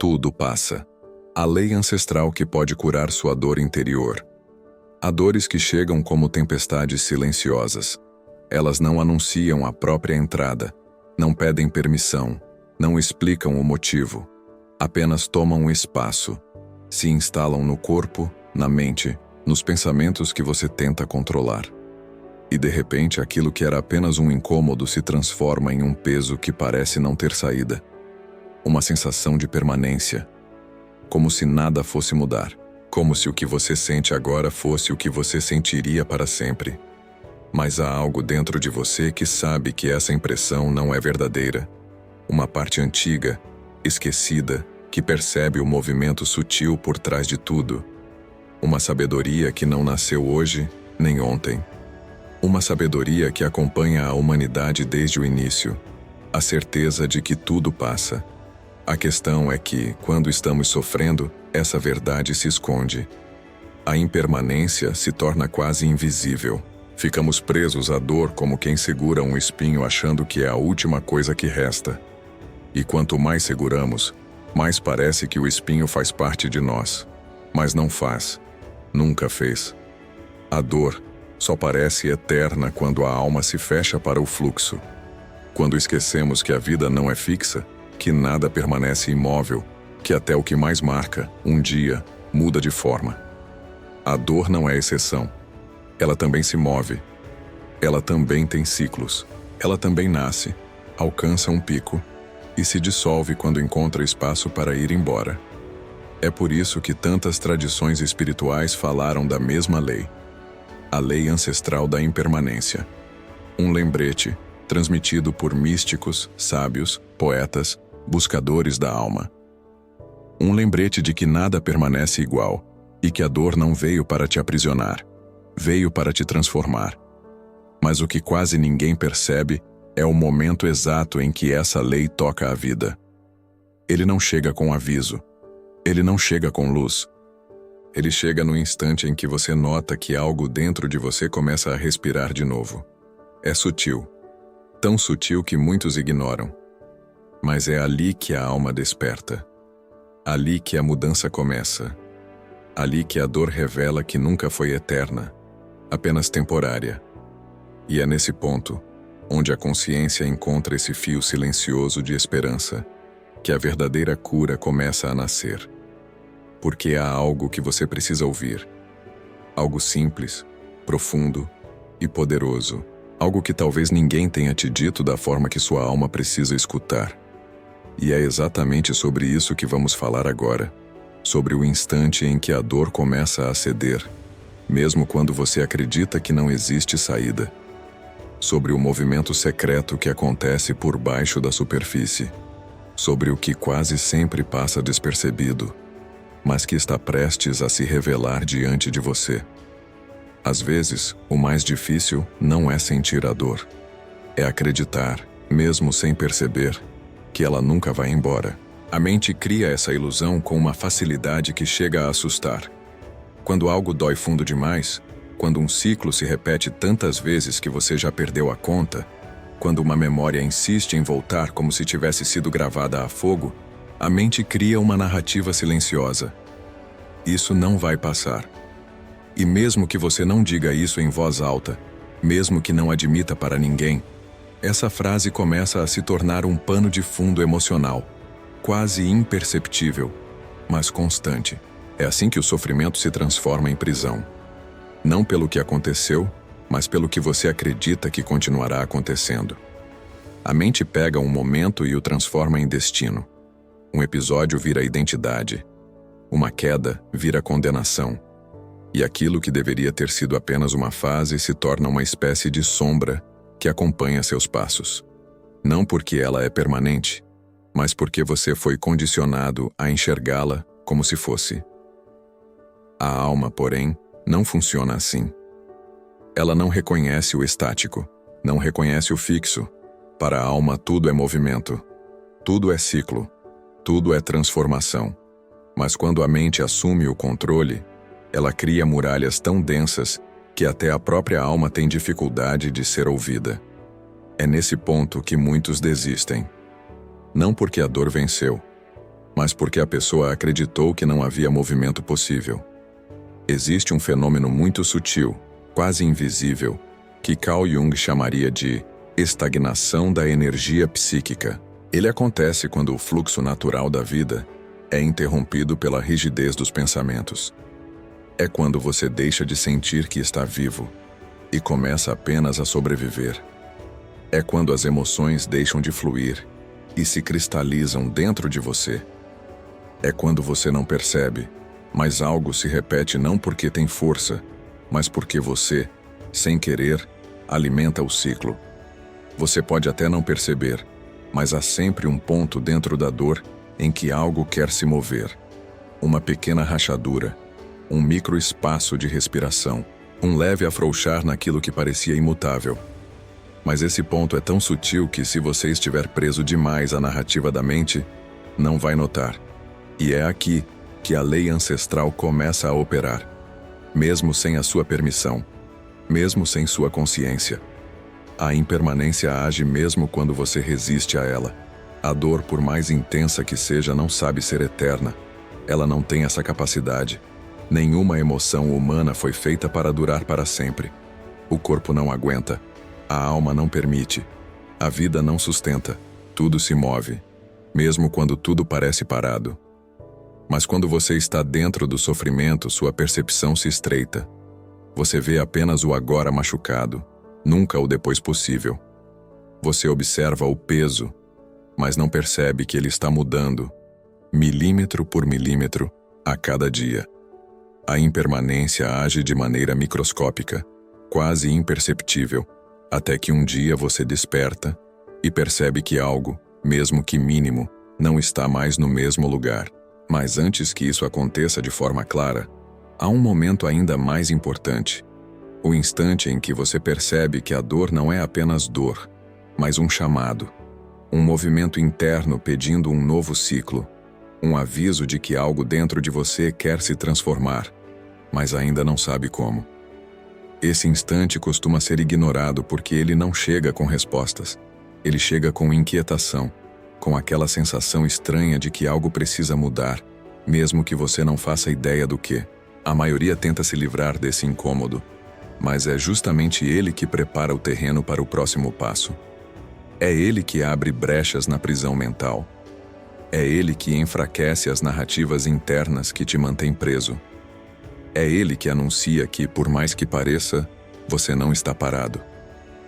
Tudo passa. A lei ancestral que pode curar sua dor interior. Há dores que chegam como tempestades silenciosas. Elas não anunciam a própria entrada, não pedem permissão, não explicam o motivo. Apenas tomam espaço. Se instalam no corpo, na mente, nos pensamentos que você tenta controlar. E de repente aquilo que era apenas um incômodo se transforma em um peso que parece não ter saída. Uma sensação de permanência. Como se nada fosse mudar. Como se o que você sente agora fosse o que você sentiria para sempre. Mas há algo dentro de você que sabe que essa impressão não é verdadeira. Uma parte antiga, esquecida, que percebe o movimento sutil por trás de tudo. Uma sabedoria que não nasceu hoje, nem ontem. Uma sabedoria que acompanha a humanidade desde o início. A certeza de que tudo passa. A questão é que, quando estamos sofrendo, essa verdade se esconde. A impermanência se torna quase invisível. Ficamos presos à dor como quem segura um espinho achando que é a última coisa que resta. E quanto mais seguramos, mais parece que o espinho faz parte de nós. Mas não faz. Nunca fez. A dor só parece eterna quando a alma se fecha para o fluxo. Quando esquecemos que a vida não é fixa, que nada permanece imóvel, que até o que mais marca, um dia, muda de forma. A dor não é exceção. Ela também se move. Ela também tem ciclos. Ela também nasce, alcança um pico e se dissolve quando encontra espaço para ir embora. É por isso que tantas tradições espirituais falaram da mesma lei. A lei ancestral da impermanência. Um lembrete transmitido por místicos, sábios, poetas, buscadores da alma. Um lembrete de que nada permanece igual e que a dor não veio para te aprisionar, veio para te transformar. Mas o que quase ninguém percebe é o momento exato em que essa lei toca a vida. Ele não chega com aviso. Ele não chega com luz. Ele chega no instante em que você nota que algo dentro de você começa a respirar de novo. É sutil. Tão sutil que muitos ignoram. Mas é ali que a alma desperta. Ali que a mudança começa. Ali que a dor revela que nunca foi eterna, apenas temporária. E é nesse ponto, onde a consciência encontra esse fio silencioso de esperança, que a verdadeira cura começa a nascer. Porque há algo que você precisa ouvir. Algo simples, profundo e poderoso. Algo que talvez ninguém tenha te dito da forma que sua alma precisa escutar. E é exatamente sobre isso que vamos falar agora. Sobre o instante em que a dor começa a ceder, mesmo quando você acredita que não existe saída. Sobre o movimento secreto que acontece por baixo da superfície. Sobre o que quase sempre passa despercebido, mas que está prestes a se revelar diante de você. Às vezes, o mais difícil não é sentir a dor. É acreditar, mesmo sem perceber, que ela nunca vai embora. A mente cria essa ilusão com uma facilidade que chega a assustar. Quando algo dói fundo demais, quando um ciclo se repete tantas vezes que você já perdeu a conta, quando uma memória insiste em voltar como se tivesse sido gravada a fogo, a mente cria uma narrativa silenciosa. Isso não vai passar. E mesmo que você não diga isso em voz alta, mesmo que não admita para ninguém, essa frase começa a se tornar um pano de fundo emocional, quase imperceptível, mas constante. É assim que o sofrimento se transforma em prisão. Não pelo que aconteceu, mas pelo que você acredita que continuará acontecendo. A mente pega um momento e o transforma em destino. Um episódio vira identidade. Uma queda vira condenação. E aquilo que deveria ter sido apenas uma fase se torna uma espécie de sombra que acompanha seus passos. Não porque ela é permanente, mas porque você foi condicionado a enxergá-la como se fosse. A alma, porém, não funciona assim. Ela não reconhece o estático, não reconhece o fixo. Para a alma tudo é movimento, tudo é ciclo, tudo é transformação. Mas quando a mente assume o controle, ela cria muralhas tão densas que até a própria alma tem dificuldade de ser ouvida. É nesse ponto que muitos desistem. Não porque a dor venceu, mas porque a pessoa acreditou que não havia movimento possível. Existe um fenômeno muito sutil, quase invisível, que Carl Jung chamaria de estagnação da energia psíquica. Ele acontece quando o fluxo natural da vida é interrompido pela rigidez dos pensamentos. É quando você deixa de sentir que está vivo e começa apenas a sobreviver. É quando as emoções deixam de fluir e se cristalizam dentro de você. É quando você não percebe, mas algo se repete não porque tem força, mas porque você, sem querer, alimenta o ciclo. Você pode até não perceber, mas há sempre um ponto dentro da dor em que algo quer se mover. Uma pequena rachadura, um microespaço de respiração, um leve afrouxar naquilo que parecia imutável. Mas esse ponto é tão sutil que, se você estiver preso demais à narrativa da mente, não vai notar. E é aqui que a lei ancestral começa a operar, mesmo sem a sua permissão, mesmo sem sua consciência. A impermanência age mesmo quando você resiste a ela. A dor, por mais intensa que seja, não sabe ser eterna. Ela não tem essa capacidade. Nenhuma emoção humana foi feita para durar para sempre. O corpo não aguenta. A alma não permite. A vida não sustenta. Tudo se move, mesmo quando tudo parece parado. Mas quando você está dentro do sofrimento, sua percepção se estreita. Você vê apenas o agora machucado, nunca o depois possível. Você observa o peso, mas não percebe que ele está mudando, milímetro por milímetro, a cada dia. A impermanência age de maneira microscópica, quase imperceptível, até que um dia você desperta e percebe que algo, mesmo que mínimo, não está mais no mesmo lugar. Mas antes que isso aconteça de forma clara, há um momento ainda mais importante. O instante em que você percebe que a dor não é apenas dor, mas um chamado. Um movimento interno pedindo um novo ciclo. Um aviso de que algo dentro de você quer se transformar, mas ainda não sabe como. Esse instante costuma ser ignorado porque ele não chega com respostas. Ele chega com inquietação, com aquela sensação estranha de que algo precisa mudar, mesmo que você não faça ideia do que. A maioria tenta se livrar desse incômodo, mas é justamente ele que prepara o terreno para o próximo passo. É ele que abre brechas na prisão mental. É ele que enfraquece as narrativas internas que te mantêm preso. É ele que anuncia que, por mais que pareça, você não está parado.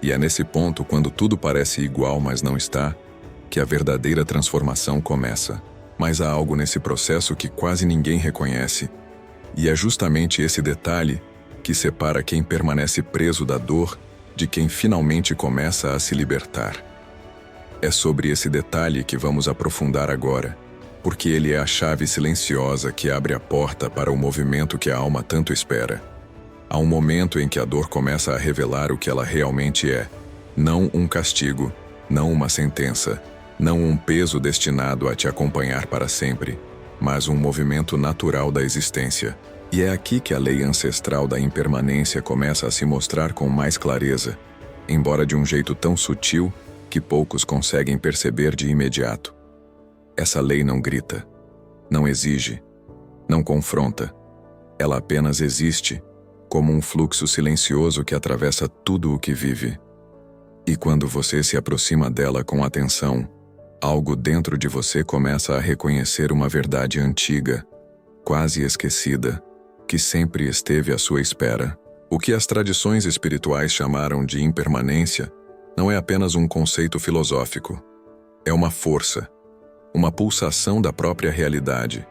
E é nesse ponto, quando tudo parece igual, mas não está, que a verdadeira transformação começa. Mas há algo nesse processo que quase ninguém reconhece. E é justamente esse detalhe que separa quem permanece preso da dor de quem finalmente começa a se libertar. É sobre esse detalhe que vamos aprofundar agora, porque ele é a chave silenciosa que abre a porta para o movimento que a alma tanto espera. Há um momento em que a dor começa a revelar o que ela realmente é. Não um castigo, não uma sentença, não um peso destinado a te acompanhar para sempre, mas um movimento natural da existência. E é aqui que a lei ancestral da impermanência começa a se mostrar com mais clareza, embora de um jeito tão sutil que poucos conseguem perceber de imediato. Essa lei não grita, não exige, não confronta. Ela apenas existe, como um fluxo silencioso que atravessa tudo o que vive. E quando você se aproxima dela com atenção, algo dentro de você começa a reconhecer uma verdade antiga, quase esquecida, que sempre esteve à sua espera. O que as tradições espirituais chamaram de impermanência não é apenas um conceito filosófico. É uma força, uma pulsação da própria realidade,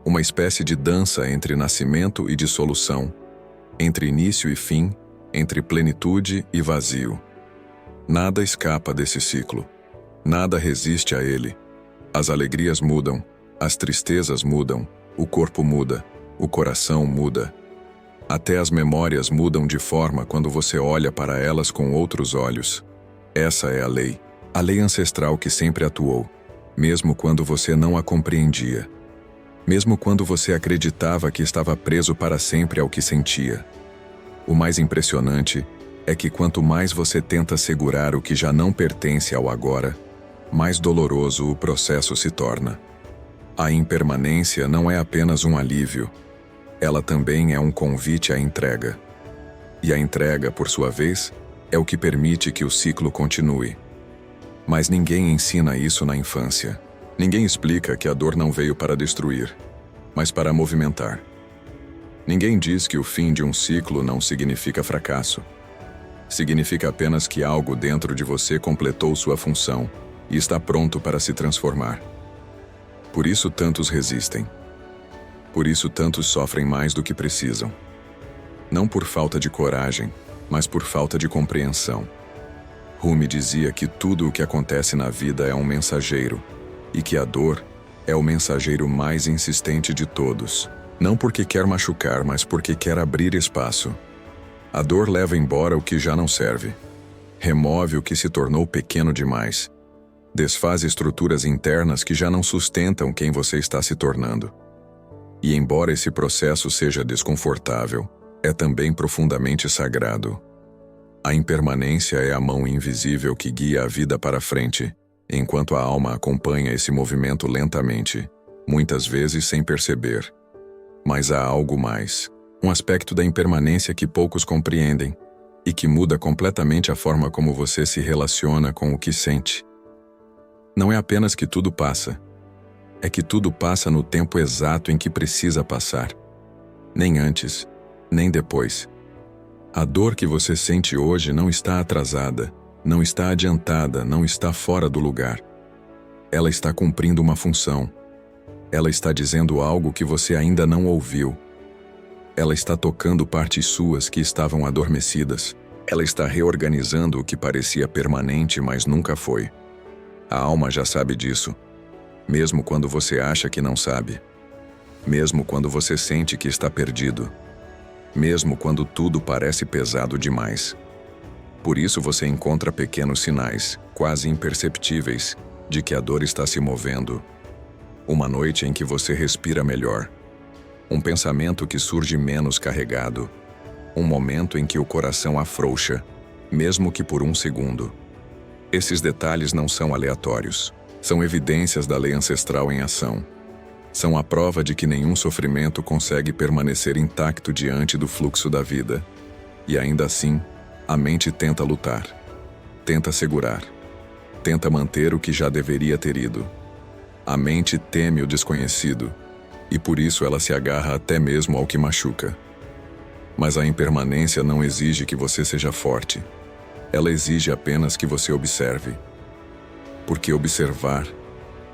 uma espécie de dança entre nascimento e dissolução, entre início e fim, entre plenitude e vazio. Nada escapa desse ciclo. Nada resiste a ele. As alegrias mudam, as tristezas mudam, o corpo muda, o coração muda. Até as memórias mudam de forma quando você olha para elas com outros olhos. Essa é a lei ancestral que sempre atuou, mesmo quando você não a compreendia. Mesmo quando você acreditava que estava preso para sempre ao que sentia. O mais impressionante é que quanto mais você tenta segurar o que já não pertence ao agora, mais doloroso o processo se torna. A impermanência não é apenas um alívio, ela também é um convite à entrega. E a entrega, por sua vez, é o que permite que o ciclo continue. Mas ninguém ensina isso na infância. Ninguém explica que a dor não veio para destruir, mas para movimentar. Ninguém diz que o fim de um ciclo não significa fracasso. Significa apenas que algo dentro de você completou sua função e está pronto para se transformar. Por isso tantos resistem. Por isso tantos sofrem mais do que precisam. Não por falta de coragem, mas por falta de compreensão. Rumi dizia que tudo o que acontece na vida é um mensageiro, e que a dor é o mensageiro mais insistente de todos. Não porque quer machucar, mas porque quer abrir espaço. A dor leva embora o que já não serve. Remove o que se tornou pequeno demais. Desfaz estruturas internas que já não sustentam quem você está se tornando. E embora esse processo seja desconfortável, é também profundamente sagrado. A impermanência é a mão invisível que guia a vida para frente, enquanto a alma acompanha esse movimento lentamente, muitas vezes sem perceber. Mas há algo mais, um aspecto da impermanência que poucos compreendem e que muda completamente a forma como você se relaciona com o que sente. Não é apenas que tudo passa, é que tudo passa no tempo exato em que precisa passar. Nem antes, nem depois. A dor que você sente hoje não está atrasada, não está adiantada, não está fora do lugar. Ela está cumprindo uma função. Ela está dizendo algo que você ainda não ouviu. Ela está tocando partes suas que estavam adormecidas. Ela está reorganizando o que parecia permanente, mas nunca foi. A alma já sabe disso. Mesmo quando você acha que não sabe. Mesmo quando você sente que está perdido. Mesmo quando tudo parece pesado demais. Por isso você encontra pequenos sinais, quase imperceptíveis, de que a dor está se movendo. Uma noite em que você respira melhor. Um pensamento que surge menos carregado. Um momento em que o coração afrouxa, mesmo que por um segundo. Esses detalhes não são aleatórios. São evidências da lei ancestral em ação. São a prova de que nenhum sofrimento consegue permanecer intacto diante do fluxo da vida. E ainda assim, a mente tenta lutar. Tenta segurar. Tenta manter o que já deveria ter ido. A mente teme o desconhecido, e por isso ela se agarra até mesmo ao que machuca. Mas a impermanência não exige que você seja forte. Ela exige apenas que você observe. Porque observar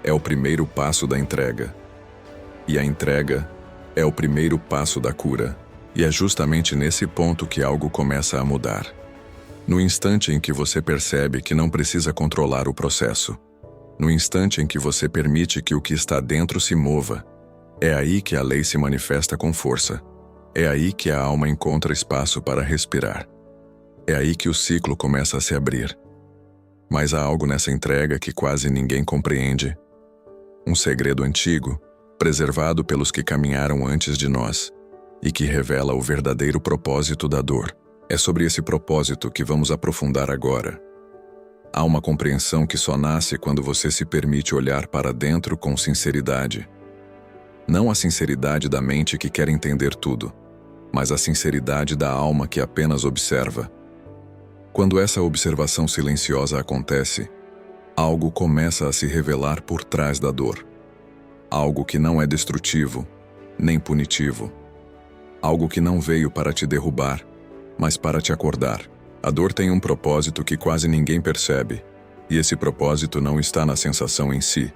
é o primeiro passo da entrega. E a entrega é o primeiro passo da cura. E é justamente nesse ponto que algo começa a mudar. No instante em que você percebe que não precisa controlar o processo. No instante em que você permite que o que está dentro se mova. É aí que a lei se manifesta com força. É aí que a alma encontra espaço para respirar. É aí que o ciclo começa a se abrir. Mas há algo nessa entrega que quase ninguém compreende. Um segredo antigo, preservado pelos que caminharam antes de nós, e que revela o verdadeiro propósito da dor. É sobre esse propósito que vamos aprofundar agora. Há uma compreensão que só nasce quando você se permite olhar para dentro com sinceridade. Não a sinceridade da mente que quer entender tudo, mas a sinceridade da alma que apenas observa. Quando essa observação silenciosa acontece, algo começa a se revelar por trás da dor. Algo que não é destrutivo, nem punitivo. Algo que não veio para te derrubar, mas para te acordar. A dor tem um propósito que quase ninguém percebe, e esse propósito não está na sensação em si,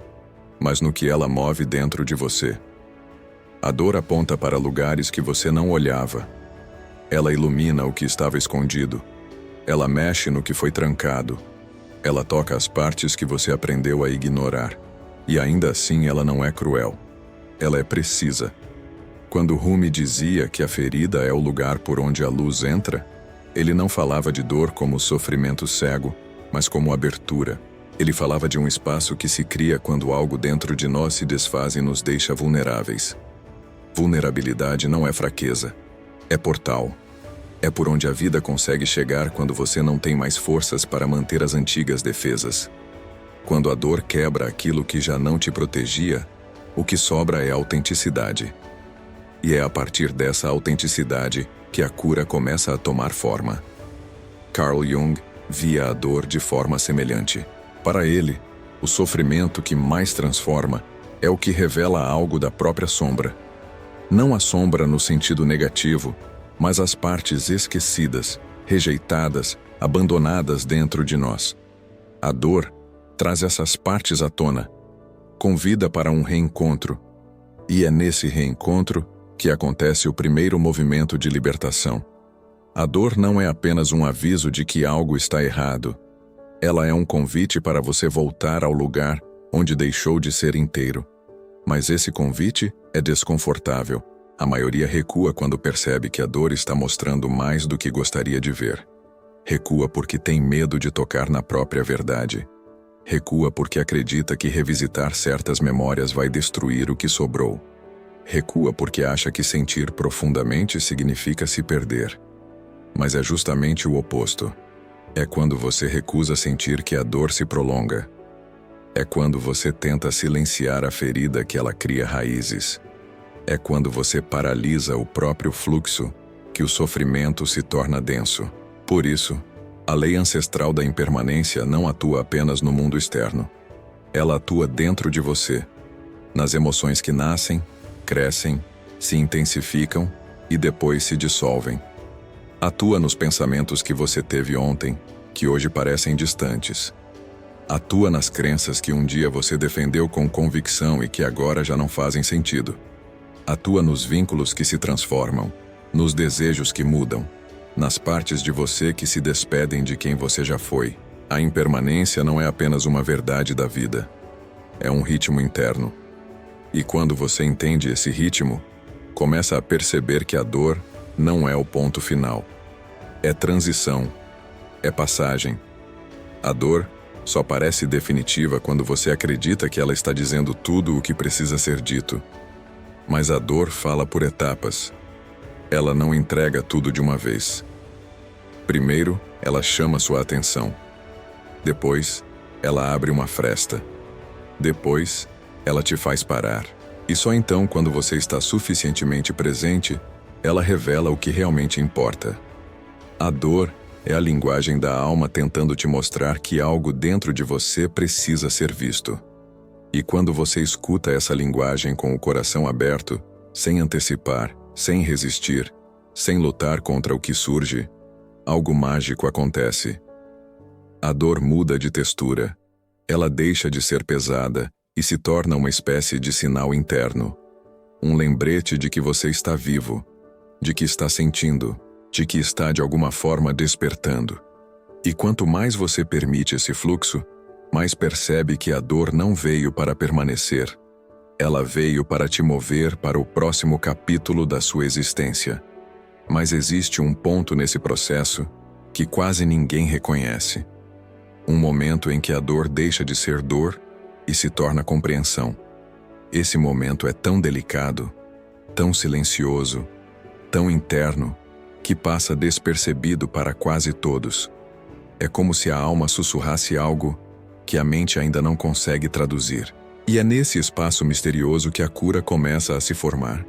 mas no que ela move dentro de você. A dor aponta para lugares que você não olhava. Ela ilumina o que estava escondido. Ela mexe no que foi trancado. Ela toca as partes que você aprendeu a ignorar. E ainda assim ela não é cruel. Ela é precisa. Quando Rumi dizia que a ferida é o lugar por onde a luz entra, ele não falava de dor como sofrimento cego, mas como abertura. Ele falava de um espaço que se cria quando algo dentro de nós se desfaz e nos deixa vulneráveis. Vulnerabilidade não é fraqueza, é portal. É por onde a vida consegue chegar quando você não tem mais forças para manter as antigas defesas. Quando a dor quebra aquilo que já não te protegia, O que sobra é autenticidade. E é a partir dessa autenticidade que a cura começa a tomar forma. Carl Jung via a dor de forma semelhante. Para ele, o sofrimento que mais transforma é o que revela algo da própria sombra. Não a sombra no sentido negativo, mas as partes esquecidas, rejeitadas, abandonadas dentro de nós. A dor traz essas partes à tona, convida para um reencontro, e é nesse reencontro que acontece o primeiro movimento de libertação. A dor não é apenas um aviso de que algo está errado. Ela é um convite para você voltar ao lugar onde deixou de ser inteiro. Mas esse convite é desconfortável. A maioria recua quando percebe que a dor está mostrando mais do que gostaria de ver. Recua porque tem medo de tocar na própria verdade. Recua porque acredita que revisitar certas memórias vai destruir o que sobrou. Recua porque acha que sentir profundamente significa se perder. Mas é justamente o oposto. É quando você recusa sentir que a dor se prolonga. É quando você tenta silenciar a ferida que ela cria raízes. É quando você paralisa o próprio fluxo que o sofrimento se torna denso. Por isso, a lei ancestral da impermanência não atua apenas no mundo externo. Ela atua dentro de você, nas emoções que nascem, crescem, se intensificam e depois se dissolvem. Atua nos pensamentos que você teve ontem, que hoje parecem distantes. Atua nas crenças que um dia você defendeu com convicção e que agora já não fazem sentido. Atua nos vínculos que se transformam, nos desejos que mudam, nas partes de você que se despedem de quem você já foi. A impermanência não é apenas uma verdade da vida. É um ritmo interno. E quando você entende esse ritmo, começa a perceber que a dor não é o ponto final. É transição. É passagem. A dor só parece definitiva quando você acredita que ela está dizendo tudo o que precisa ser dito. Mas a dor fala por etapas. Ela não entrega tudo de uma vez. Primeiro, ela chama sua atenção. Depois, ela abre uma fresta. Depois, ela te faz parar. E só então, quando você está suficientemente presente, ela revela o que realmente importa. A dor é a linguagem da alma tentando te mostrar que algo dentro de você precisa ser visto. E quando você escuta essa linguagem com o coração aberto, sem antecipar, sem resistir, sem lutar contra o que surge, algo mágico acontece. A dor muda de textura. Ela deixa de ser pesada e se torna uma espécie de sinal interno. Um lembrete de que você está vivo, de que está sentindo, de que está de alguma forma despertando. E quanto mais você permite esse fluxo, mais percebe que a dor não veio para permanecer. Ela veio para te mover para o próximo capítulo da sua existência. Mas existe um ponto nesse processo que quase ninguém reconhece. Um momento em que a dor deixa de ser dor e se torna compreensão. Esse momento é tão delicado, tão silencioso, tão interno, que passa despercebido para quase todos. É como se a alma sussurrasse algo que a mente ainda não consegue traduzir. E é nesse espaço misterioso que a cura começa a se formar.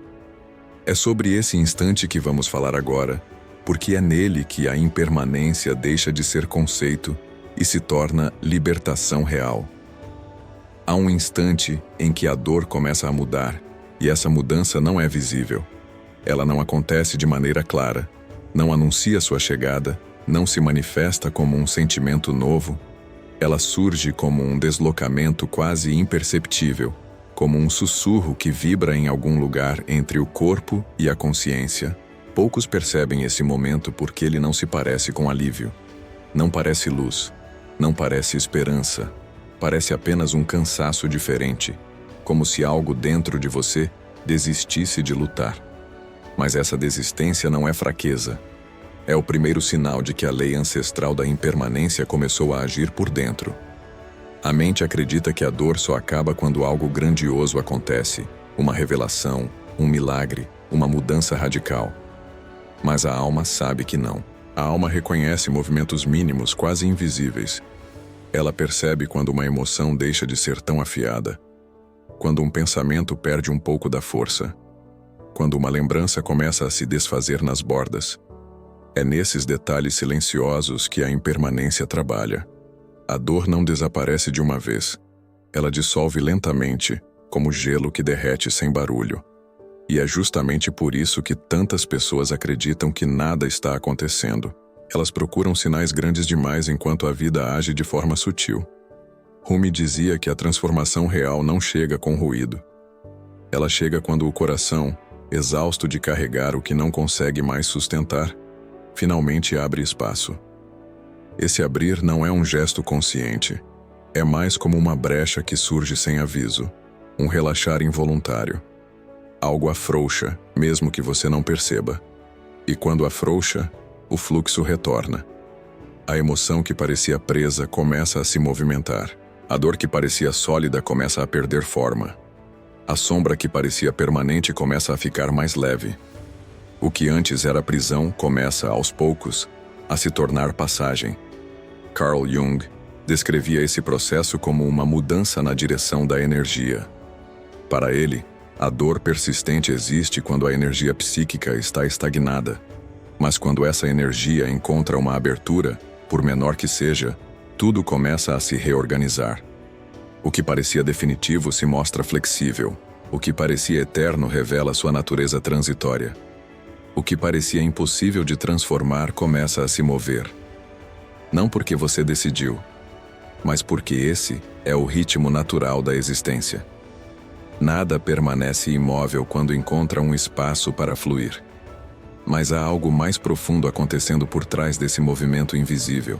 É sobre esse instante que vamos falar agora, porque é nele que a impermanência deixa de ser conceito e se torna libertação real. Há um instante em que a dor começa a mudar, e essa mudança não é visível. Ela não acontece de maneira clara, não anuncia sua chegada, não se manifesta como um sentimento novo. Ela surge como um deslocamento quase imperceptível, como um sussurro que vibra em algum lugar entre o corpo e a consciência. Poucos percebem esse momento porque ele não se parece com alívio. Não parece luz, não parece esperança. Parece apenas um cansaço diferente, como se algo dentro de você desistisse de lutar. Mas essa desistência não é fraqueza. É o primeiro sinal de que a lei ancestral da impermanência começou a agir por dentro. A mente acredita que a dor só acaba quando algo grandioso acontece, uma revelação, um milagre, uma mudança radical. Mas a alma sabe que não. A alma reconhece movimentos mínimos, quase invisíveis. Ela percebe quando uma emoção deixa de ser tão afiada, quando um pensamento perde um pouco da força, quando uma lembrança começa a se desfazer nas bordas. É nesses detalhes silenciosos que a impermanência trabalha. A dor não desaparece de uma vez. Ela dissolve lentamente, como gelo que derrete sem barulho. E é justamente por isso que tantas pessoas acreditam que nada está acontecendo. Elas procuram sinais grandes demais enquanto a vida age de forma sutil. Rumi dizia que a transformação real não chega com ruído. Ela chega quando o coração, exausto de carregar o que não consegue mais sustentar, finalmente abre espaço. Esse abrir não é um gesto consciente. É mais como uma brecha que surge sem aviso, um relaxar involuntário. Algo afrouxa, mesmo que você não perceba. E quando afrouxa, o fluxo retorna. A emoção que parecia presa começa a se movimentar. A dor que parecia sólida começa a perder forma. A sombra que parecia permanente começa a ficar mais leve. O que antes era prisão começa, aos poucos, a se tornar passagem. Carl Jung descrevia esse processo como uma mudança na direção da energia. Para ele, a dor persistente existe quando a energia psíquica está estagnada. Mas quando essa energia encontra uma abertura, por menor que seja, tudo começa a se reorganizar. O que parecia definitivo se mostra flexível. O que parecia eterno revela sua natureza transitória. O que parecia impossível de transformar começa a se mover. Não porque você decidiu, mas porque esse é o ritmo natural da existência. Nada permanece imóvel quando encontra um espaço para fluir. Mas há algo mais profundo acontecendo por trás desse movimento invisível.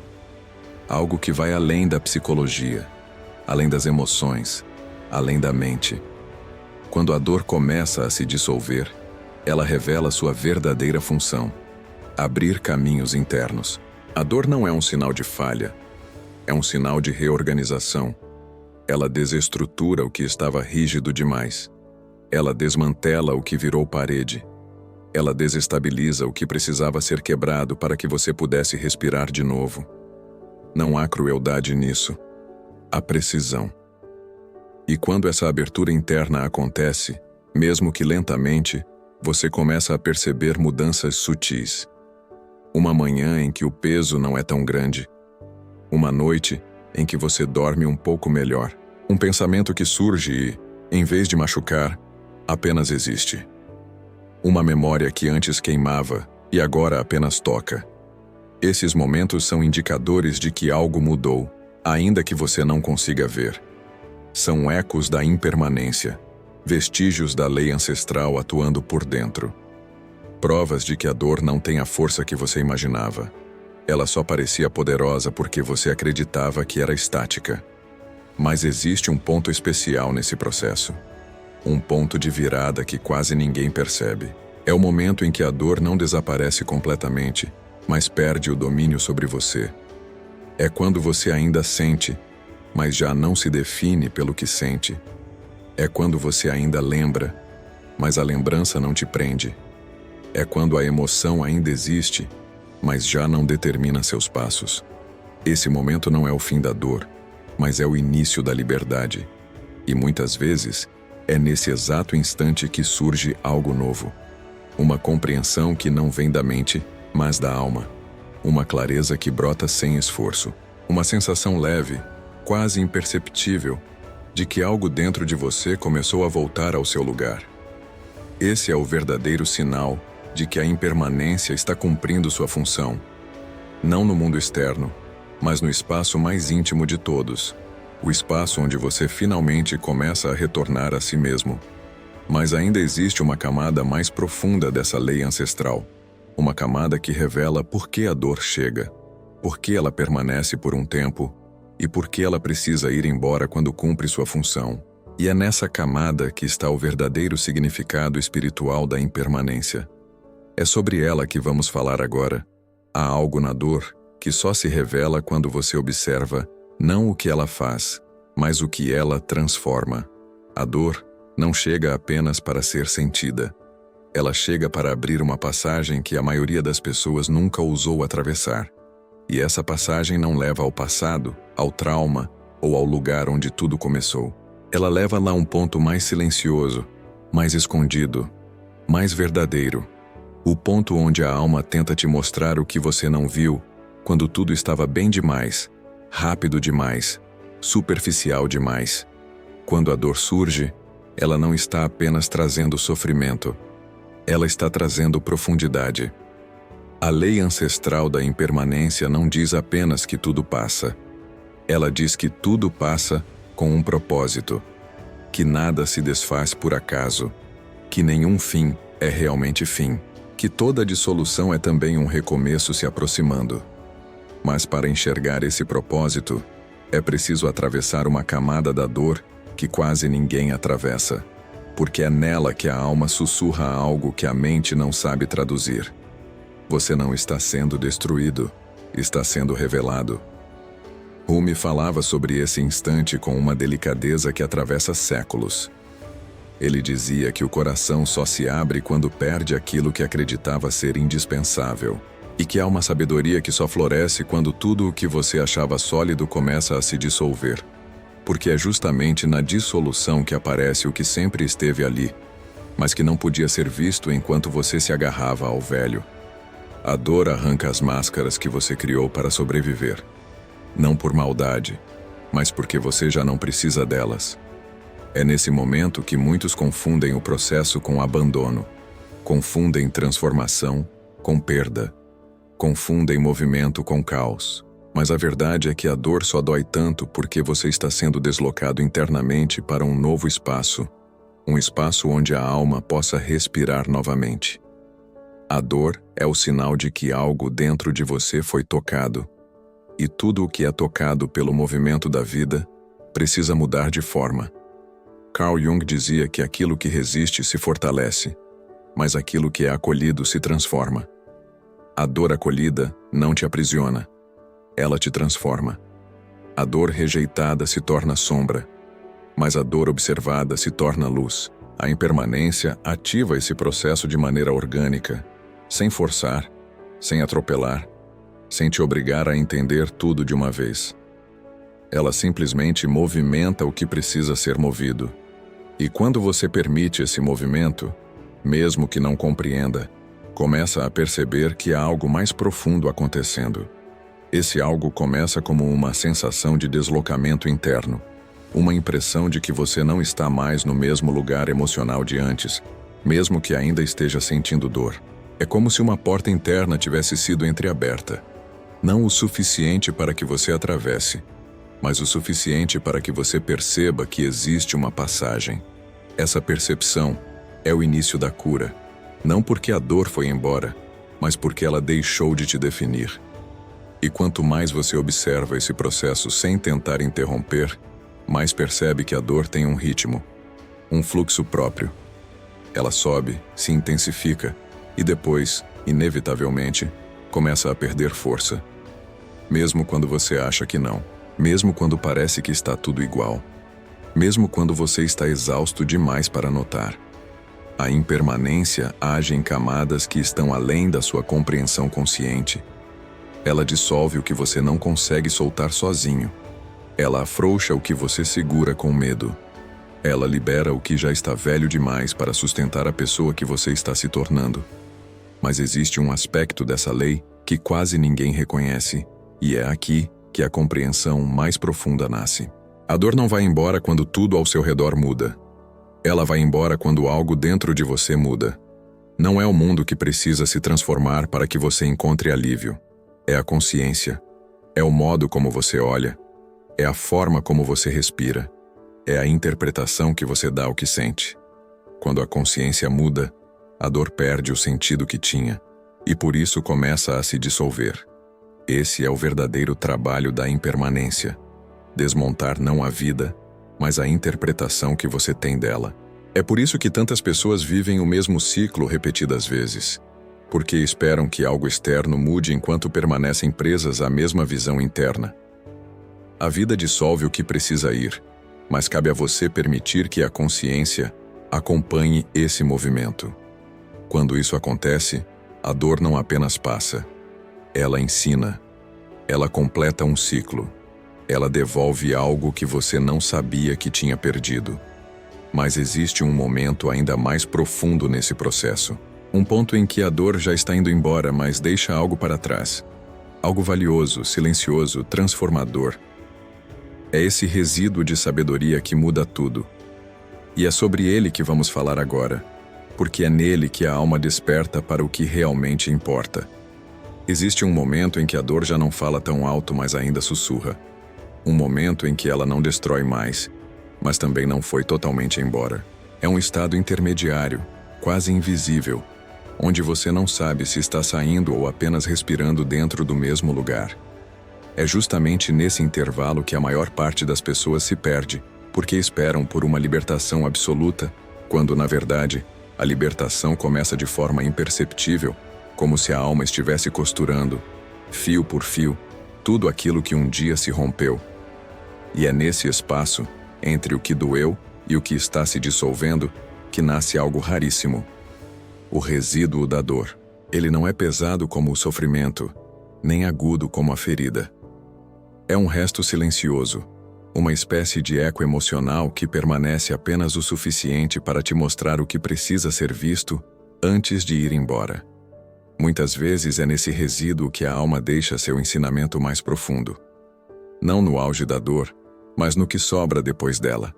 Algo que vai além da psicologia, além das emoções, além da mente. Quando a dor começa a se dissolver, ela revela sua verdadeira função: abrir caminhos internos. A dor não é um sinal de falha, é um sinal de reorganização. Ela desestrutura o que estava rígido demais. Ela desmantela o que virou parede. Ela desestabiliza o que precisava ser quebrado para que você pudesse respirar de novo. Não há crueldade nisso. Há precisão. E quando essa abertura interna acontece, mesmo que lentamente, você começa a perceber mudanças sutis. Uma manhã em que o peso não é tão grande. Uma noite em que você dorme um pouco melhor. Um pensamento que surge e, em vez de machucar, apenas existe. Uma memória que antes queimava e agora apenas toca. Esses momentos são indicadores de que algo mudou, ainda que você não consiga ver. São ecos da impermanência, vestígios da lei ancestral atuando por dentro. Provas de que a dor não tem a força que você imaginava. Ela só parecia poderosa porque você acreditava que era estática. Mas existe um ponto especial nesse processo. Um ponto de virada que quase ninguém percebe. É o momento em que a dor não desaparece completamente, mas perde o domínio sobre você. É quando você ainda sente, mas já não se define pelo que sente. É quando você ainda lembra, mas a lembrança não te prende. É quando a emoção ainda existe, mas já não determina seus passos. Esse momento não é o fim da dor, mas é o início da liberdade. E muitas vezes, é nesse exato instante que surge algo novo. Uma compreensão que não vem da mente, mas da alma. Uma clareza que brota sem esforço. Uma sensação leve, quase imperceptível, de que algo dentro de você começou a voltar ao seu lugar. Esse é o verdadeiro sinal de que a impermanência está cumprindo sua função. Não no mundo externo, mas no espaço mais íntimo de todos. O espaço onde você finalmente começa a retornar a si mesmo. Mas ainda existe uma camada mais profunda dessa lei ancestral. Uma camada que revela por que a dor chega, por que ela permanece por um tempo e por que ela precisa ir embora quando cumpre sua função. E é nessa camada que está o verdadeiro significado espiritual da impermanência. É sobre ela que vamos falar agora. Há algo na dor que só se revela quando você observa não o que ela faz, mas o que ela transforma. A dor não chega apenas para ser sentida. Ela chega para abrir uma passagem que a maioria das pessoas nunca ousou atravessar. E essa passagem não leva ao passado, ao trauma ou ao lugar onde tudo começou. Ela leva-la a um ponto mais silencioso, mais escondido, mais verdadeiro. O ponto onde a alma tenta te mostrar o que você não viu, quando tudo estava bem demais, rápido demais, superficial demais. Quando a dor surge, ela não está apenas trazendo sofrimento. Ela está trazendo profundidade. A lei ancestral da impermanência não diz apenas que tudo passa. Ela diz que tudo passa com um propósito, que nada se desfaz por acaso, que nenhum fim é realmente fim, que toda dissolução é também um recomeço se aproximando. Mas para enxergar esse propósito, é preciso atravessar uma camada da dor que quase ninguém atravessa, porque é nela que a alma sussurra algo que a mente não sabe traduzir. Você não está sendo destruído, está sendo revelado. Rumi falava sobre esse instante com uma delicadeza que atravessa séculos. Ele dizia que o coração só se abre quando perde aquilo que acreditava ser indispensável, e que há uma sabedoria que só floresce quando tudo o que você achava sólido começa a se dissolver, porque é justamente na dissolução que aparece o que sempre esteve ali, mas que não podia ser visto enquanto você se agarrava ao velho. A dor arranca as máscaras que você criou para sobreviver. Não por maldade, mas porque você já não precisa delas. É nesse momento que muitos confundem o processo com abandono, confundem transformação com perda, confundem movimento com caos. Mas a verdade é que a dor só dói tanto porque você está sendo deslocado internamente para um novo espaço, um espaço onde a alma possa respirar novamente. A dor é o sinal de que algo dentro de você foi tocado, e tudo o que é tocado pelo movimento da vida precisa mudar de forma. Carl Jung dizia que aquilo que resiste se fortalece, mas aquilo que é acolhido se transforma. A dor acolhida não te aprisiona, ela te transforma. A dor rejeitada se torna sombra, mas a dor observada se torna luz. A impermanência ativa esse processo de maneira orgânica, sem forçar, sem atropelar, sem te obrigar a entender tudo de uma vez. Ela simplesmente movimenta o que precisa ser movido. E quando você permite esse movimento, mesmo que não compreenda, começa a perceber que há algo mais profundo acontecendo. Esse algo começa como uma sensação de deslocamento interno, uma impressão de que você não está mais no mesmo lugar emocional de antes, mesmo que ainda esteja sentindo dor. É como se uma porta interna tivesse sido entreaberta. Não o suficiente para que você atravesse, mas o suficiente para que você perceba que existe uma passagem. Essa percepção é o início da cura, não porque a dor foi embora, mas porque ela deixou de te definir. E quanto mais você observa esse processo sem tentar interromper, mais percebe que a dor tem um ritmo, um fluxo próprio. Ela sobe, se intensifica e depois, inevitavelmente, começa a perder força. Mesmo quando você acha que não, mesmo quando parece que está tudo igual, mesmo quando você está exausto demais para notar. A impermanência age em camadas que estão além da sua compreensão consciente. Ela dissolve o que você não consegue soltar sozinho. Ela afrouxa o que você segura com medo. Ela libera o que já está velho demais para sustentar a pessoa que você está se tornando. Mas existe um aspecto dessa lei que quase ninguém reconhece, e é aqui que a compreensão mais profunda nasce. A dor não vai embora quando tudo ao seu redor muda. Ela vai embora quando algo dentro de você muda. Não é o mundo que precisa se transformar para que você encontre alívio. É a consciência. É o modo como você olha. É a forma como você respira. É a interpretação que você dá ao que sente. Quando a consciência muda, a dor perde o sentido que tinha, e por isso começa a se dissolver. Esse é o verdadeiro trabalho da impermanência. Desmontar não a vida, mas a interpretação que você tem dela. É por isso que tantas pessoas vivem o mesmo ciclo repetidas vezes, porque esperam que algo externo mude enquanto permanecem presas à mesma visão interna. A vida dissolve o que precisa ir, mas cabe a você permitir que a consciência acompanhe esse movimento. Quando isso acontece, a dor não apenas passa, ela ensina, ela completa um ciclo. Ela devolve algo que você não sabia que tinha perdido. Mas existe um momento ainda mais profundo nesse processo. Um ponto em que a dor já está indo embora, mas deixa algo para trás. Algo valioso, silencioso, transformador. É esse resíduo de sabedoria que muda tudo. E é sobre ele que vamos falar agora, porque é nele que a alma desperta para o que realmente importa. Existe um momento em que a dor já não fala tão alto, mas ainda sussurra. Um momento em que ela não destrói mais, mas também não foi totalmente embora. É um estado intermediário, quase invisível, onde você não sabe se está saindo ou apenas respirando dentro do mesmo lugar. É justamente nesse intervalo que a maior parte das pessoas se perde, porque esperam por uma libertação absoluta, quando, na verdade, a libertação começa de forma imperceptível, como se a alma estivesse costurando, fio por fio, tudo aquilo que um dia se rompeu. E é nesse espaço, entre o que doeu e o que está se dissolvendo, que nasce algo raríssimo. O resíduo da dor. Ele não é pesado como o sofrimento, nem agudo como a ferida. É um resto silencioso, uma espécie de eco emocional que permanece apenas o suficiente para te mostrar o que precisa ser visto antes de ir embora. Muitas vezes é nesse resíduo que a alma deixa seu ensinamento mais profundo. Não no auge da dor, mas no que sobra depois dela.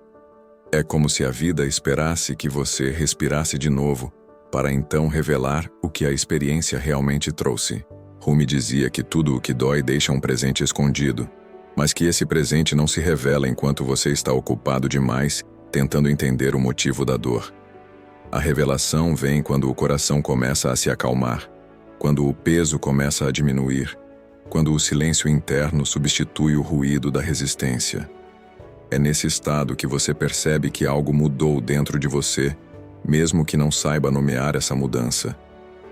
É como se a vida esperasse que você respirasse de novo, para então revelar o que a experiência realmente trouxe. Rumi dizia que tudo o que dói deixa um presente escondido, mas que esse presente não se revela enquanto você está ocupado demais, tentando entender o motivo da dor. A revelação vem quando o coração começa a se acalmar, quando o peso começa a diminuir, quando o silêncio interno substitui o ruído da resistência. É nesse estado que você percebe que algo mudou dentro de você, mesmo que não saiba nomear essa mudança.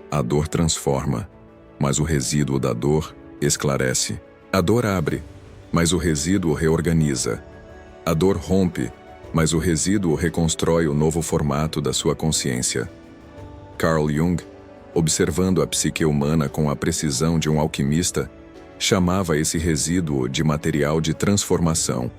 A dor transforma, mas o resíduo da dor esclarece. A dor abre, mas o resíduo reorganiza. A dor rompe, mas o resíduo reconstrói o novo formato da sua consciência. Carl Jung, observando a psique humana com a precisão de um alquimista, chamava esse resíduo de material de transformação.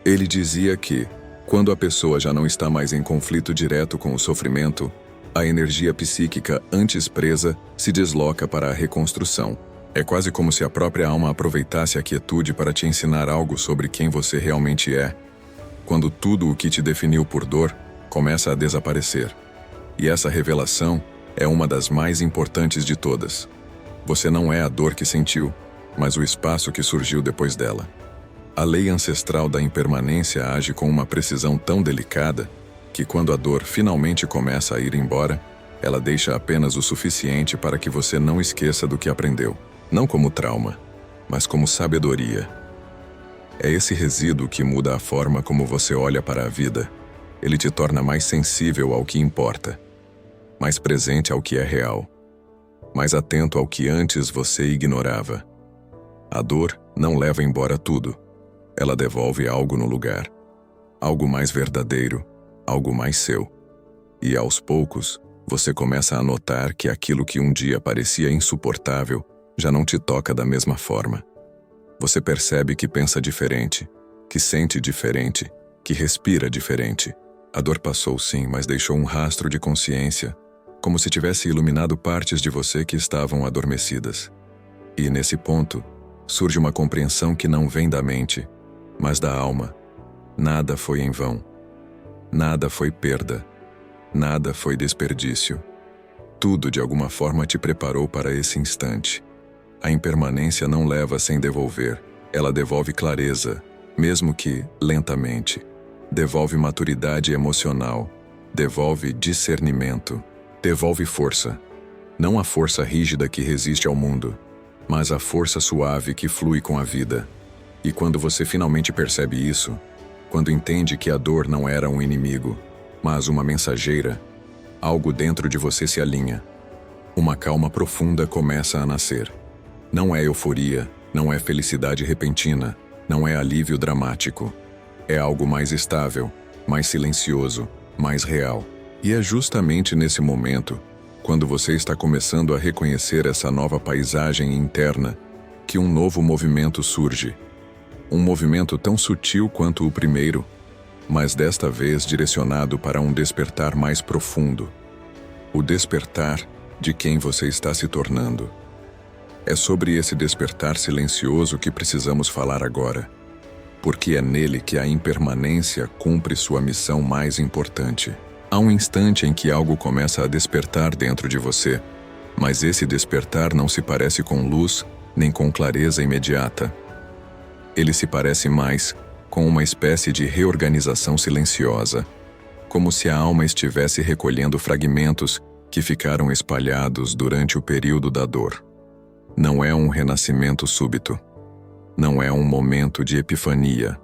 Ele dizia que, quando a pessoa já não está mais em conflito direto com o sofrimento, a energia psíquica antes presa se desloca para a reconstrução. É quase como se a própria alma aproveitasse a quietude para te ensinar algo sobre quem você realmente é, quando tudo o que te definiu por dor começa a desaparecer. E essa revelação é uma das mais importantes de todas. Você não é a dor que sentiu, mas o espaço que surgiu depois dela. A lei ancestral da impermanência age com uma precisão tão delicada que quando a dor finalmente começa a ir embora, ela deixa apenas o suficiente para que você não esqueça do que aprendeu. Não como trauma, mas como sabedoria. É esse resíduo que muda a forma como você olha para a vida. Ele te torna mais sensível ao que importa, mais presente ao que é real, mais atento ao que antes você ignorava. A dor não leva embora tudo. Ela devolve algo no lugar, algo mais verdadeiro, algo mais seu. E aos poucos, você começa a notar que aquilo que um dia parecia insuportável já não te toca da mesma forma. Você percebe que pensa diferente, que sente diferente, que respira diferente. A dor passou sim, mas deixou um rastro de consciência, como se tivesse iluminado partes de você que estavam adormecidas. E nesse ponto, surge uma compreensão que não vem da mente, mas da alma. Nada foi em vão. Nada foi perda. Nada foi desperdício. Tudo de alguma forma te preparou para esse instante. A impermanência não leva sem devolver. Ela devolve clareza, mesmo que lentamente. Devolve maturidade emocional. Devolve discernimento. Devolve força. Não a força rígida que resiste ao mundo, mas a força suave que flui com a vida. E quando você finalmente percebe isso, quando entende que a dor não era um inimigo, mas uma mensageira, algo dentro de você se alinha. Uma calma profunda começa a nascer. Não é euforia, não é felicidade repentina, não é alívio dramático. É algo mais estável, mais silencioso, mais real. E é justamente nesse momento, quando você está começando a reconhecer essa nova paisagem interna, que um novo movimento surge. Um movimento tão sutil quanto o primeiro, mas desta vez direcionado para um despertar mais profundo. O despertar de quem você está se tornando. É sobre esse despertar silencioso que precisamos falar agora, porque é nele que a impermanência cumpre sua missão mais importante. Há um instante em que algo começa a despertar dentro de você, mas esse despertar não se parece com luz nem com clareza imediata. Ele se parece mais com uma espécie de reorganização silenciosa, como se a alma estivesse recolhendo fragmentos que ficaram espalhados durante o período da dor. Não é um renascimento súbito. Não é um momento de epifania.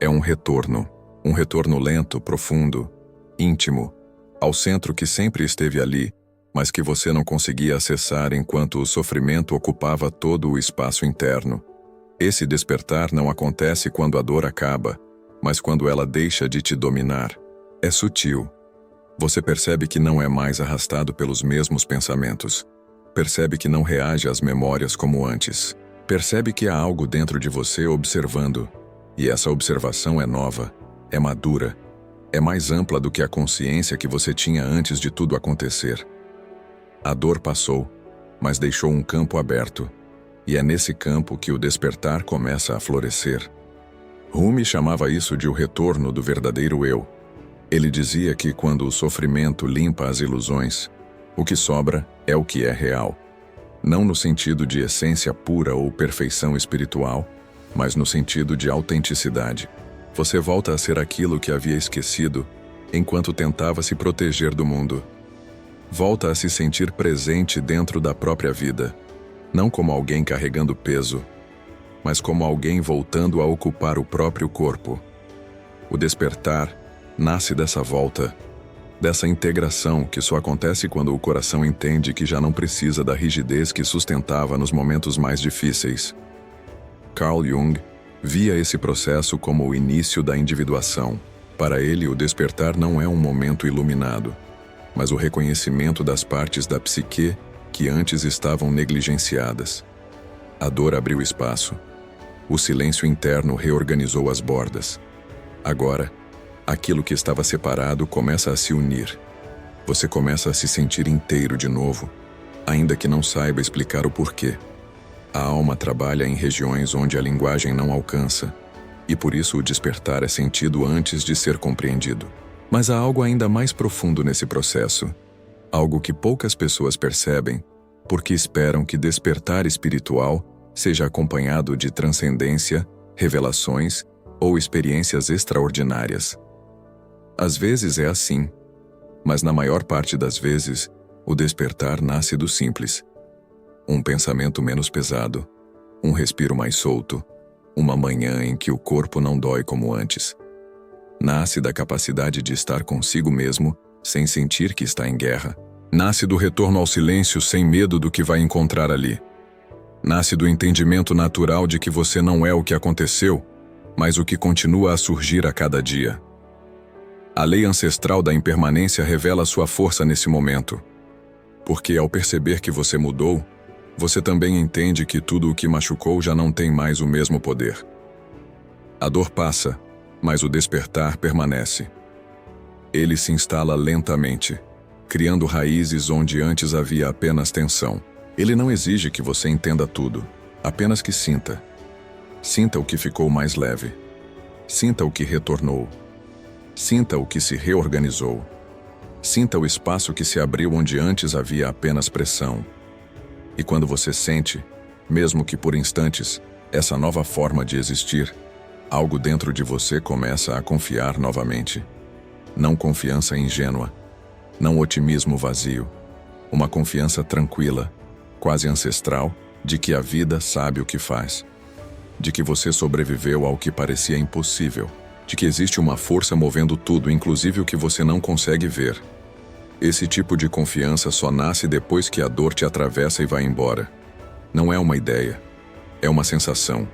É um retorno lento, profundo, íntimo, ao centro que sempre esteve ali, mas que você não conseguia acessar enquanto o sofrimento ocupava todo o espaço interno. Esse despertar não acontece quando a dor acaba, mas quando ela deixa de te dominar. É sutil. Você percebe que não é mais arrastado pelos mesmos pensamentos. Percebe que não reage às memórias como antes. Percebe que há algo dentro de você observando, e essa observação é nova, é madura, é mais ampla do que a consciência que você tinha antes de tudo acontecer. A dor passou, mas deixou um campo aberto, e é nesse campo que o despertar começa a florescer. Rumi chamava isso de o retorno do verdadeiro eu. Ele dizia que quando o sofrimento limpa as ilusões, o que sobra é o que é real. Não no sentido de essência pura ou perfeição espiritual, mas no sentido de autenticidade. Você volta a ser aquilo que havia esquecido enquanto tentava se proteger do mundo. Volta a se sentir presente dentro da própria vida, não como alguém carregando peso, mas como alguém voltando a ocupar o próprio corpo. O despertar nasce dessa volta, dessa integração que só acontece quando o coração entende que já não precisa da rigidez que sustentava nos momentos mais difíceis. Carl Jung via esse processo como o início da individuação. Para ele, o despertar não é um momento iluminado, mas o reconhecimento das partes da psique que antes estavam negligenciadas. A dor abriu espaço. O silêncio interno reorganizou as bordas. Agora, aquilo que estava separado começa a se unir. Você começa a se sentir inteiro de novo, ainda que não saiba explicar o porquê. A alma trabalha em regiões onde a linguagem não alcança, e por isso o despertar é sentido antes de ser compreendido. Mas há algo ainda mais profundo nesse processo, algo que poucas pessoas percebem, porque esperam que despertar espiritual seja acompanhado de transcendência, revelações ou experiências extraordinárias. Às vezes é assim, mas na maior parte das vezes, o despertar nasce do simples. Um pensamento menos pesado, um respiro mais solto, uma manhã em que o corpo não dói como antes. Nasce da capacidade de estar consigo mesmo, sem sentir que está em guerra. Nasce do retorno ao silêncio sem medo do que vai encontrar ali. Nasce do entendimento natural de que você não é o que aconteceu, mas o que continua a surgir a cada dia. A lei ancestral da impermanência revela sua força nesse momento, porque ao perceber que você mudou, você também entende que tudo o que machucou já não tem mais o mesmo poder. A dor passa, mas o despertar permanece. Ele se instala lentamente, criando raízes onde antes havia apenas tensão. Ele não exige que você entenda tudo, apenas que sinta. Sinta o que ficou mais leve. Sinta o que retornou. Sinta o que se reorganizou. Sinta o espaço que se abriu onde antes havia apenas pressão. E quando você sente, mesmo que por instantes, essa nova forma de existir, algo dentro de você começa a confiar novamente. Não confiança ingênua, não otimismo vazio, uma confiança tranquila, quase ancestral, de que a vida sabe o que faz, de que você sobreviveu ao que parecia impossível, de que existe uma força movendo tudo, inclusive o que você não consegue ver. Esse tipo de confiança só nasce depois que a dor te atravessa e vai embora. Não é uma ideia, é uma sensação.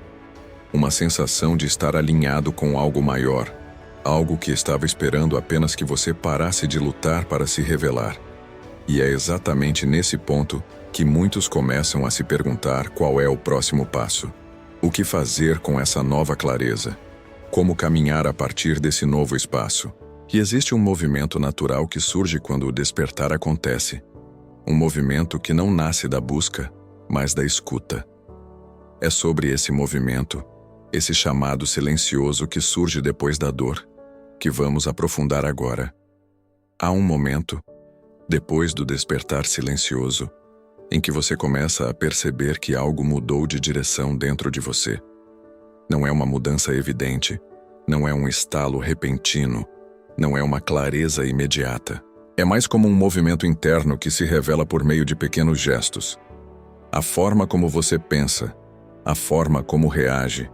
Uma sensação de estar alinhado com algo maior, algo que estava esperando apenas que você parasse de lutar para se revelar. E é exatamente nesse ponto que muitos começam a se perguntar qual é o próximo passo. O que fazer com essa nova clareza? Como caminhar a partir desse novo espaço? E existe um movimento natural que surge quando o despertar acontece. Um movimento que não nasce da busca, mas da escuta. É sobre esse movimento, esse chamado silencioso que surge depois da dor, que vamos aprofundar agora. Há um momento, depois do despertar silencioso, em que você começa a perceber que algo mudou de direção dentro de você. Não é uma mudança evidente, não é um estalo repentino, não é uma clareza imediata. É mais como um movimento interno que se revela por meio de pequenos gestos. A forma como você pensa, a forma como reage,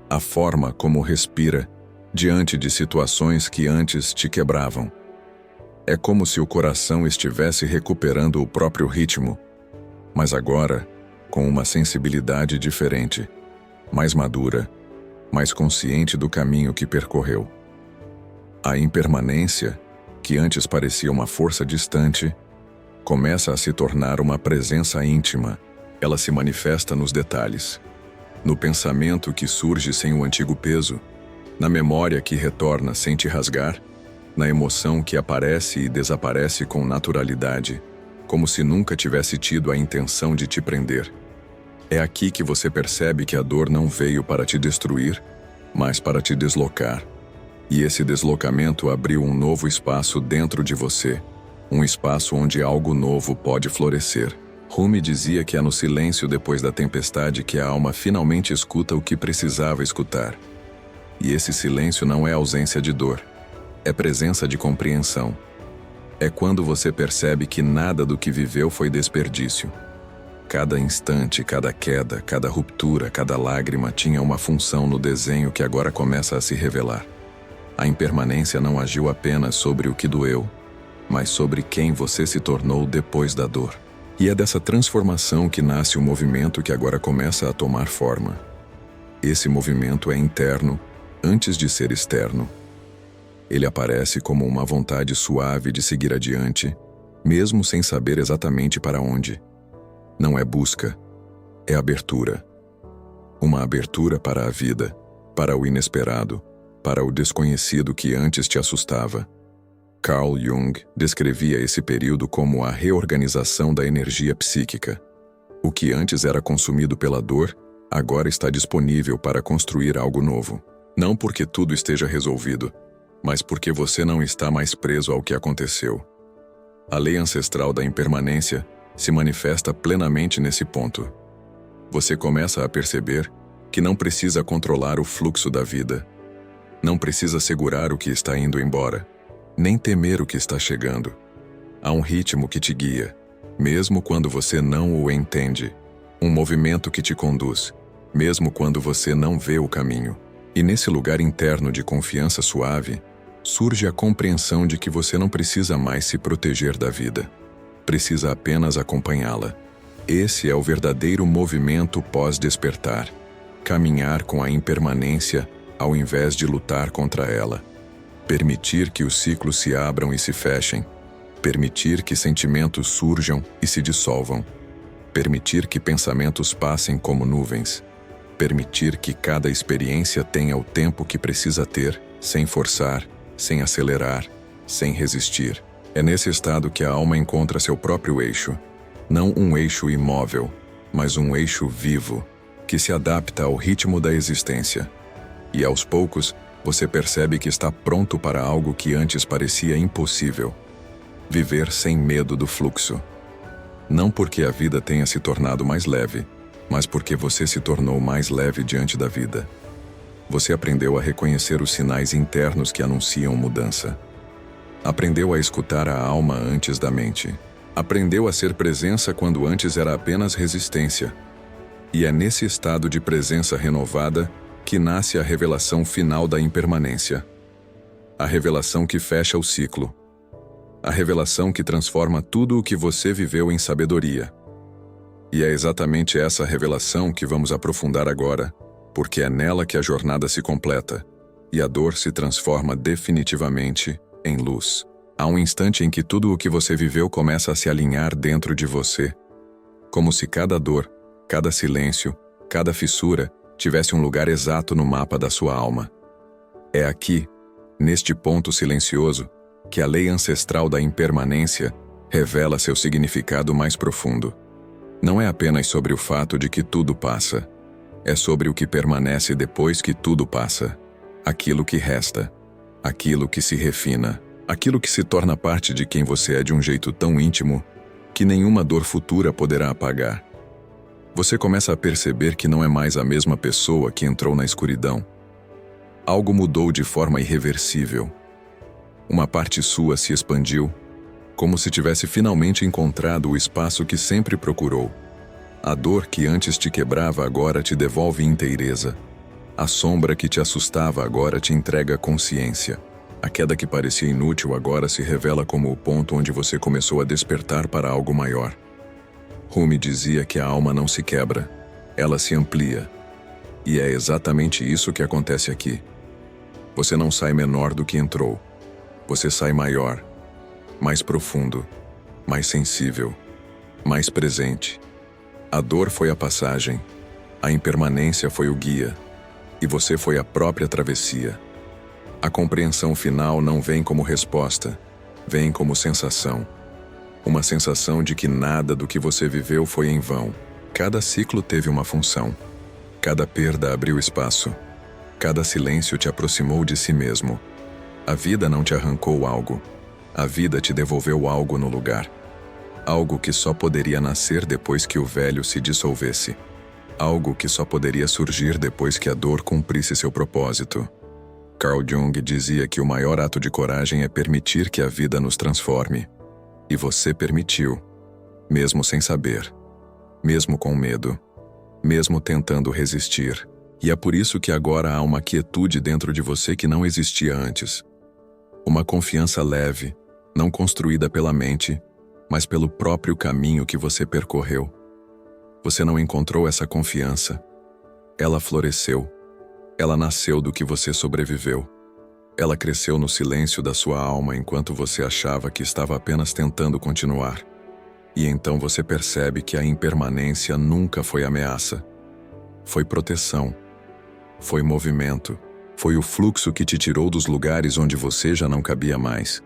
a forma como respira diante de situações que antes te quebravam. É como se o coração estivesse recuperando o próprio ritmo, mas agora com uma sensibilidade diferente, mais madura, mais consciente do caminho que percorreu. A impermanência, que antes parecia uma força distante, começa a se tornar uma presença íntima. Ela se manifesta nos detalhes, no pensamento que surge sem o antigo peso, na memória que retorna sem te rasgar, na emoção que aparece e desaparece com naturalidade, como se nunca tivesse tido a intenção de te prender. É aqui que você percebe que a dor não veio para te destruir, mas para te deslocar. E esse deslocamento abriu um novo espaço dentro de você, um espaço onde algo novo pode florescer. Rumi dizia que é no silêncio depois da tempestade que a alma finalmente escuta o que precisava escutar. E esse silêncio não é ausência de dor, é presença de compreensão. É quando você percebe que nada do que viveu foi desperdício. Cada instante, cada queda, cada ruptura, cada lágrima tinha uma função no desenho que agora começa a se revelar. A impermanência não agiu apenas sobre o que doeu, mas sobre quem você se tornou depois da dor. E é dessa transformação que nasce o movimento que agora começa a tomar forma. Esse movimento é interno, antes de ser externo. Ele aparece como uma vontade suave de seguir adiante, mesmo sem saber exatamente para onde. Não é busca, é abertura. Uma abertura para a vida, para o inesperado, para o desconhecido que antes te assustava. Carl Jung descrevia esse período como a reorganização da energia psíquica. O que antes era consumido pela dor, agora está disponível para construir algo novo. Não porque tudo esteja resolvido, mas porque você não está mais preso ao que aconteceu. A lei ancestral da impermanência se manifesta plenamente nesse ponto. Você começa a perceber que não precisa controlar o fluxo da vida. Não precisa segurar o que está indo embora, nem temer o que está chegando. Há um ritmo que te guia, mesmo quando você não o entende. Um movimento que te conduz, mesmo quando você não vê o caminho. E nesse lugar interno de confiança suave, surge a compreensão de que você não precisa mais se proteger da vida. Precisa apenas acompanhá-la. Esse é o verdadeiro movimento pós-despertar. Caminhar com a impermanência ao invés de lutar contra ela. Permitir que os ciclos se abram e se fechem. Permitir que sentimentos surjam e se dissolvam. Permitir que pensamentos passem como nuvens. Permitir que cada experiência tenha o tempo que precisa ter, sem forçar, sem acelerar, sem resistir. É nesse estado que a alma encontra seu próprio eixo. Não um eixo imóvel, mas um eixo vivo, que se adapta ao ritmo da existência. E aos poucos, você percebe que está pronto para algo que antes parecia impossível. Viver sem medo do fluxo. Não porque a vida tenha se tornado mais leve, mas porque você se tornou mais leve diante da vida. Você aprendeu a reconhecer os sinais internos que anunciam mudança. Aprendeu a escutar a alma antes da mente. Aprendeu a ser presença quando antes era apenas resistência. E é nesse estado de presença renovada que nasce a revelação final da impermanência. A revelação que fecha o ciclo. A revelação que transforma tudo o que você viveu em sabedoria. E é exatamente essa revelação que vamos aprofundar agora, porque é nela que a jornada se completa, e a dor se transforma definitivamente em luz. Há um instante em que tudo o que você viveu começa a se alinhar dentro de você, como se cada dor, cada silêncio, cada fissura tivesse um lugar exato no mapa da sua alma. É aqui, neste ponto silencioso, que a lei ancestral da impermanência revela seu significado mais profundo. Não é apenas sobre o fato de que tudo passa, é sobre o que permanece depois que tudo passa, aquilo que resta, aquilo que se refina, aquilo que se torna parte de quem você é de um jeito tão íntimo que nenhuma dor futura poderá apagar. Você começa a perceber que não é mais a mesma pessoa que entrou na escuridão. Algo mudou de forma irreversível. Uma parte sua se expandiu, como se tivesse finalmente encontrado o espaço que sempre procurou. A dor que antes te quebrava agora te devolve inteireza. A sombra que te assustava agora te entrega consciência. A queda que parecia inútil agora se revela como o ponto onde você começou a despertar para algo maior. Rumi dizia que a alma não se quebra, ela se amplia. E é exatamente isso que acontece aqui. Você não sai menor do que entrou. Você sai maior, mais profundo, mais sensível, mais presente. A dor foi a passagem, a impermanência foi o guia, e você foi a própria travessia. A compreensão final não vem como resposta, vem como sensação. Uma sensação de que nada do que você viveu foi em vão. Cada ciclo teve uma função. Cada perda abriu espaço. Cada silêncio te aproximou de si mesmo. A vida não te arrancou algo. A vida te devolveu algo no lugar. Algo que só poderia nascer depois que o velho se dissolvesse. Algo que só poderia surgir depois que a dor cumprisse seu propósito. Carl Jung dizia que o maior ato de coragem é permitir que a vida nos transforme. E você permitiu, mesmo sem saber, mesmo com medo, mesmo tentando resistir. E é por isso que agora há uma quietude dentro de você que não existia antes. Uma confiança leve, não construída pela mente, mas pelo próprio caminho que você percorreu. Você não encontrou essa confiança. Ela floresceu. Ela nasceu do que você sobreviveu. Ela cresceu no silêncio da sua alma enquanto você achava que estava apenas tentando continuar. E então você percebe que a impermanência nunca foi ameaça. Foi proteção. Foi movimento. Foi o fluxo que te tirou dos lugares onde você já não cabia mais.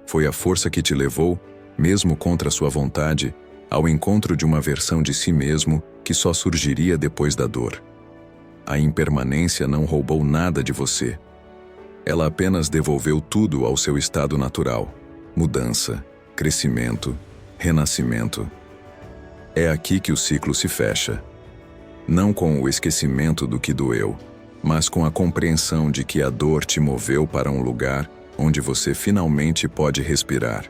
Foi a força que te levou, mesmo contra sua vontade, ao encontro de uma versão de si mesmo que só surgiria depois da dor. A impermanência não roubou nada de você. Ela apenas devolveu tudo ao seu estado natural. Mudança, crescimento, renascimento. É aqui que o ciclo se fecha. Não com o esquecimento do que doeu, mas com a compreensão de que a dor te moveu para um lugar onde você finalmente pode respirar.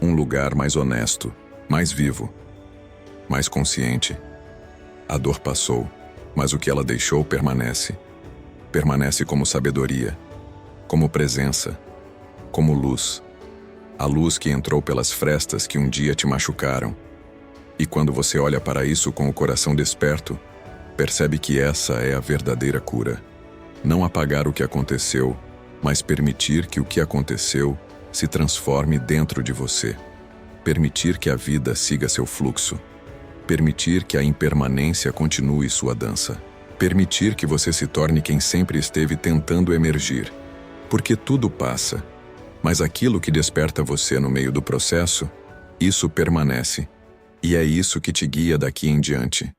Um lugar mais honesto, mais vivo, mais consciente. A dor passou, mas o que ela deixou permanece. Permanece como sabedoria, como presença, como luz. A luz que entrou pelas frestas que um dia te machucaram. E quando você olha para isso com o coração desperto, percebe que essa é a verdadeira cura. Não apagar o que aconteceu, mas permitir que o que aconteceu se transforme dentro de você. Permitir que a vida siga seu fluxo. Permitir que a impermanência continue sua dança. Permitir que você se torne quem sempre esteve tentando emergir. Porque tudo passa, mas aquilo que desperta você no meio do processo, isso permanece. E é isso que te guia daqui em diante.